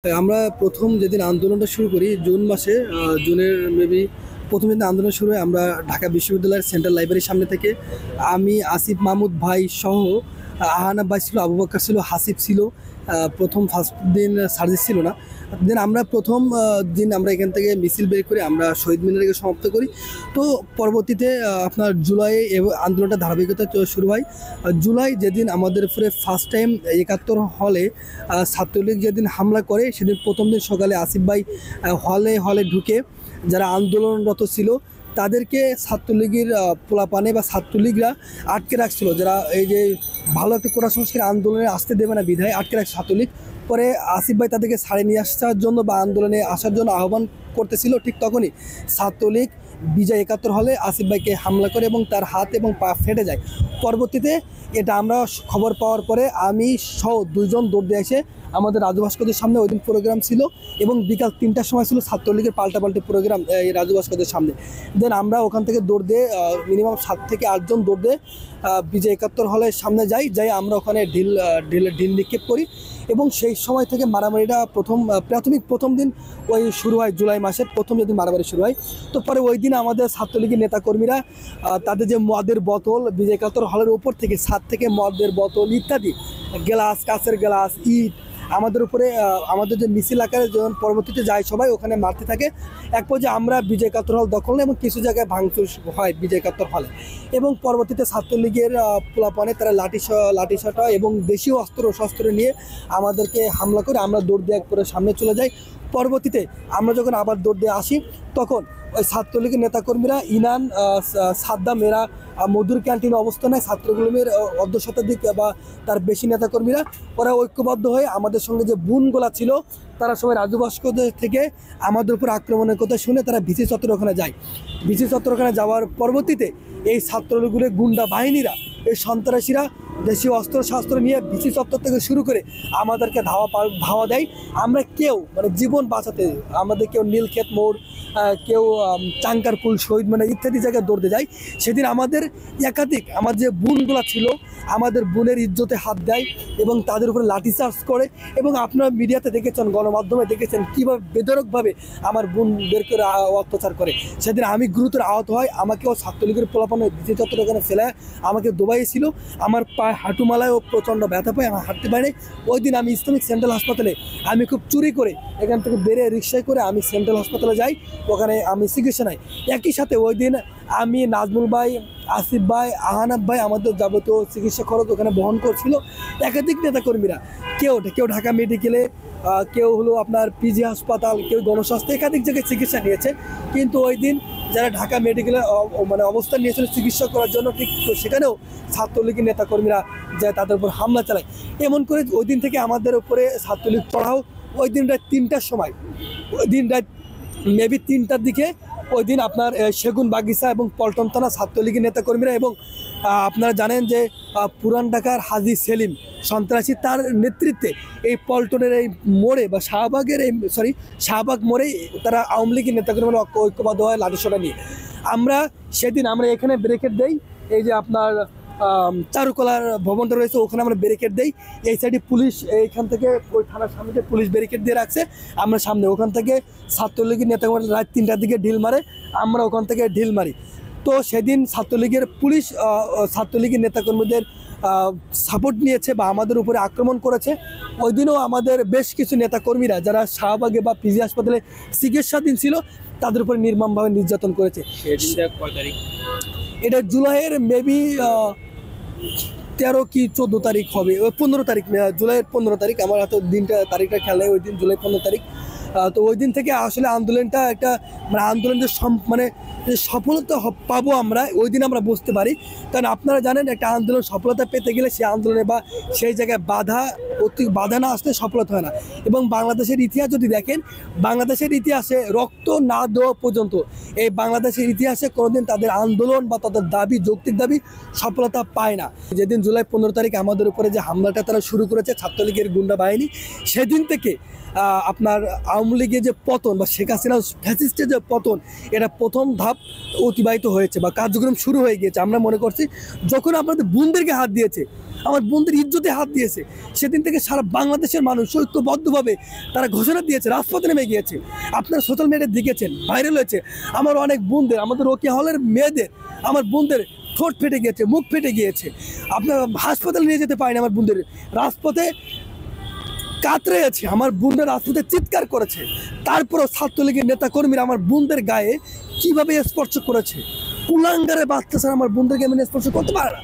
আমরা প্রথম যেদিন আন্দোলনটা শুরু করি জুন মাসে, জুনের মেবি প্রথম যেদিন আন্দোলন শুরু হয় আমরা ঢাকা বিশ্ববিদ্যালয়ের সেন্ট্রাল লাইব্রেরির সামনে থেকে আমি আসিফ মাহমুদ ভাই সহ আহানা ভাই ছিল, আবু বকর ছিল, হাসিফ ছিল। প্রথম ফার্স্ট দিন সার্জিস ছিল না। দেন আমরা প্রথম দিন আমরা এখান থেকে মিছিল বের করে আমরা শহীদ মিনারকে সমাপ্ত করি। তো পরবর্তীতে আপনার জুলাই আন্দোলনটা ধারাবাহিকতা শুরু হয়। জুলাই যেদিন আমাদের উপরে ফার্স্ট টাইম ৭১ হলে ছাত্রলীগ যেদিন হামলা করে সেদিন প্রথম দিন সকালে আসিফ ভাই হলে হলে ঢুকে যারা আন্দোলনরত ছিল তাদেরকে ছাত্রলীগের পোলাপানে বা ছাত্রলীগরা আটকে রাখছিল, যারা এই যে ভালো একটা কোটা সংস্কার আন্দোলনে আসতে দেবে না বিধায় আটকে রাখছে ছাত্রলীগ। পরে আসিফ ভাই তাদেরকে ছাড়ে নিয়ে আসার জন্য বা আন্দোলনে আসার জন্য আহ্বান করতেছিল, ঠিক তখনই ছাত্রলীগ বিজয় ৭১ হলে আসিফ ভাইকে হামলা করে এবং তার হাত এবং পা ফেটে যায়। পরবর্তীতে এটা আমরা খবর পাওয়ার পরে আমি সহ দুইজন দৌড় দিয়ে এসে আমাদের রাজু ভাস্করদের সামনে ওই দিন প্রোগ্রাম ছিল এবং বিকাল ৩টার সময় ছিল ছাত্রলীগের পাল্টাপাল্টি প্রোগ্রাম এই রাজু ভাস্করদের সামনে। দেন আমরা ওখান থেকে দৌড় দিয়ে মিনিমাম ৭ থেকে ৮জন দৌড় দিয়ে বিজয় ৭১ হলের সামনে যাই আমরা ওখানে ঢিল নিক্ষেপ করি এবং সেই সময় থেকে মারামারিটা প্রাথমিক প্রথম দিন ওই শুরু হয় জুলাই মাসের প্রথম যেদিন মারামারি শুরু হয়। তো পরে ওই দিন আমাদের ছাত্রলীগের নেতাকর্মীরা তাদের যে মদের বোতল বিজয় ৭১ হলের উপর থেকে ছাদ থেকে মদের বোতল ইত্যাদি গ্লাস, কাঁচের গ্লাস, ইট আমাদের উপরে আমাদের যে মিছিল আকারে যখন পরবর্তীতে যায় সবাই ওখানে মারতে থাকে। এক পর্যায়ে আমরা বিজয় ৭১ হল দখল নেই এবং কিছু জায়গায় ভাঙচুর হয় বিজয় ৭১ হলে এবং পরবর্তীতে ছাত্রলীগের পোলাপানে তারা লাঠিসোঁটা এবং দেশীয় শস্ত্র নিয়ে আমাদেরকে হামলা করে আমরা দৌড় দিয়ে করে সামনে চলে যাই। পরবর্তীতে আমরা যখন আবার দৌড় দিয়ে আসি তখন ওই ছাত্রলীগের নেতাকর্মীরা ইনান, সাদ্দাম এরা মধুর ক্যান্টিনে অবস্থান নেয়। ছাত্রগুলোমের অর্ধ শতাধিক বা তার বেশি নেতাকর্মীরা ওরা ঐক্যবদ্ধ হয়ে আমাদের সঙ্গে যে বুনগুলা ছিল তারা সবাই রাজু ভাস্করদের থেকে আমাদের উপর আক্রমণের কথা শুনে তারা ভিসি চত্বর ওখানে যায়। ভিসি চত্বর ওখানে যাওয়ার পরবর্তীতে এই ছাত্রলীগের গুন্ডা বাহিনীরা, এই সন্ত্রাসীরা দেশীয় অস্ত্রশস্ত্র নিয়ে ভিসি চত্বর থেকে শুরু করে আমাদেরকে ধাওয়া দেয়। আমরা কেউ জীবন বাঁচাতে আমাদের কেউ নীলক্ষেত মোড়, কেউ চাঙ্কারপুল, শহীদ মিনার ইত্যাদি জায়গায় দৌড়তে যায়। সেদিন আমাদের একাধিক আমার যে বোনগুলো ছিল আমাদের বোনের ইজ্জতে হাত দেয় এবং তাদের উপরে লাঠিচার্জ করে এবং আপনারা মিডিয়াতে দেখেছেন, গণমাধ্যমে দেখেছেন কীভাবে বেধড়কভাবে আমার বোনদেরকে অত্যাচার করে। সেদিন আমি গুরুতর আহত হয়, আমাকেও ছাত্রলীগের পোলাপানে ভিসি চত্বর ওখানে ফেলে আমাকে দোবাইয়েছিল। আমার পায়ে হাঁটুমালায়ও প্রচণ্ড ব্যথা পায়, আমার হাঁটতে পারে। ওই দিন আমি ইসলামিক সেন্ট্রাল হাসপাতালে আমি খুব চুরি করে এখান থেকে বেরিয়ে রিক্সায় করে আমি সেন্ট্রাল হাসপাতালে যাই, ওখানে আমি চিকিৎসা নেই। একই সাথে ওই দিন আমি, নাজমুল ভাই, আসিফ ভাই, আহানাব ভাই আমাদের যাবতীয় চিকিৎসা খরচ ওখানে বহন করছিল। একাধিক নেতাকর্মীরা কেউ ঢাকা মেডিকেলে, কেউ হলো আপনার পিজি হাসপাতাল, কেউ গণস্বাস্থ্য একাধিক জায়গায় চিকিৎসা নিয়েছে। কিন্তু ওই দিন যারা ঢাকা মেডিকেলে অবস্থান নিয়েছিল চিকিৎসা করার জন্য, ঠিক সেখানেও ছাত্রলীগের নেতাকর্মীরা যায় তাদের উপর হামলা চালায়। এমন করে ওই দিন থেকে আমাদের উপরে ছাত্রলীগ চড়াও। ওই দিন রাত ৩টার সময়, ওই দিন রাত মেবি ৩টার দিকে ওই দিন আপনার সেগুন বাগিচা এবং পল্টন থানা ছাত্রলীগের নেতাকর্মীরা এবং আপনারা জানেন যে পুরান ঢাকার হাজী সেলিম সন্ত্রাসী তার নেতৃত্বে এই পল্টনের এই মোড়ে বা শাহবাগ মোড়েই তারা আওয়ামী লীগের নেতাকর্মীরা ঐক্যবদ্ধ হয় লাঠিসোঁটা নিয়ে। আমরা এখানে ব্যারিকেড দেই, এই যে আপনার চারুকলার ভবনটা রয়েছে ওখানে আমরা ব্যারিকেড দেই। এই সাইডে পুলিশ, এইখান থেকে ওই থানার সামনে যে পুলিশ ব্যারিকেড দিয়ে রাখছে, আমরা সামনে ওখান থেকে ছাত্রলীগের নেতাকর্মীরা রাত ৩টার দিকে ঢিল মারে, আমরা ওখান থেকে ঢিল মারি। তো সেদিন ছাত্রলীগের পুলিশ ছাত্রলীগের নেতাকর্মীদের সাপোর্ট নিয়েছে বা আমাদের উপরে আক্রমণ করেছে। ওই দিনও আমাদের বেশ কিছু নেতাকর্মীরা যারা শাহবাগে বা পিজি হাসপাতালে চিকিৎসাধীন ছিল তাদের উপরে নির্মমভাবে নির্যাতন করেছে। এটা জুলাইয়ের মেবি 13 কি 14 তারিখ হবে, ওই 15 তারিখ, জুলাইয়ের 15 তারিখ। আমার হয়তো তারিখটা খেয়াল নেই, ওই দিন জুলাই 15 তারিখ। তো ওই দিন থেকে আসলে আন্দোলনটা একটা আন্দোলন যে সফলতা পাবো আমরা ওই দিন আমরা বুঝতে পারি। কারণ আপনারা জানেন একটা আন্দোলন সফলতা পেতে গেলে সেই আন্দোলনে বা সেই জায়গায় বাধা না আসলে সফলতা হয় না। এবং বাংলাদেশের ইতিহাস যদি দেখেন, বাংলাদেশের ইতিহাসে রক্ত না দেওয়া পর্যন্ত এই বাংলাদেশের ইতিহাসে কোনোদিন তাদের আন্দোলন বা তাদের দাবি, যৌক্তিক দাবি সফলতা পায় না। যেদিন জুলাই 15 তারিখ আমাদের উপরে যে হামলাটা তারা শুরু করেছে ছাত্রলীগের গুন্ডা বাহিনী, সেদিন থেকে আপনার আওয়ামী লীগের যে পতন বা শেখ হাসিনা ফ্যাসিস্টের যে পতন, এটা প্রথম ধাপ অতিবাহিত হয়েছে বা কার্যক্রম শুরু হয়ে গিয়েছে। আমরা মনে করছি যখন আপনাদের বোনদেরকে হাত দিয়েছে, আমার বোনদের ইজ্জতে হাত দিয়েছে, সেদিন থেকে সারা বাংলাদেশের মানুষ ঐক্যবদ্ধভাবে তারা ঘোষণা দিয়েছে, রাজপথে নেমে গিয়েছে। আপনারা সোশ্যাল মিডিয়ায় দেখেছেন, ভাইরাল হয়েছে। আমার অনেক বোনদের, আমাদের রোকেয়া হলের মেয়েদের, আমার বোনদের ঠোঁট ফেটে গিয়েছে, মুখ ফেটে গিয়েছে। আপনার হাসপাতালে নিয়ে যেতে পারেনি আমার বোনদের, রাজপথে কাতরে আছে, আমার বোনদের রাজপথে চিৎকার করেছে। তারপরও ছাত্রলীগের নেতাকর্মীরা আমার বোনদের গায়ে কিভাবে স্পর্শ করেছে, কুলাঙ্গারে বাচ্চা ছাড়া আমার বোনদেরকে এমন স্পর্শ করতে পারে না।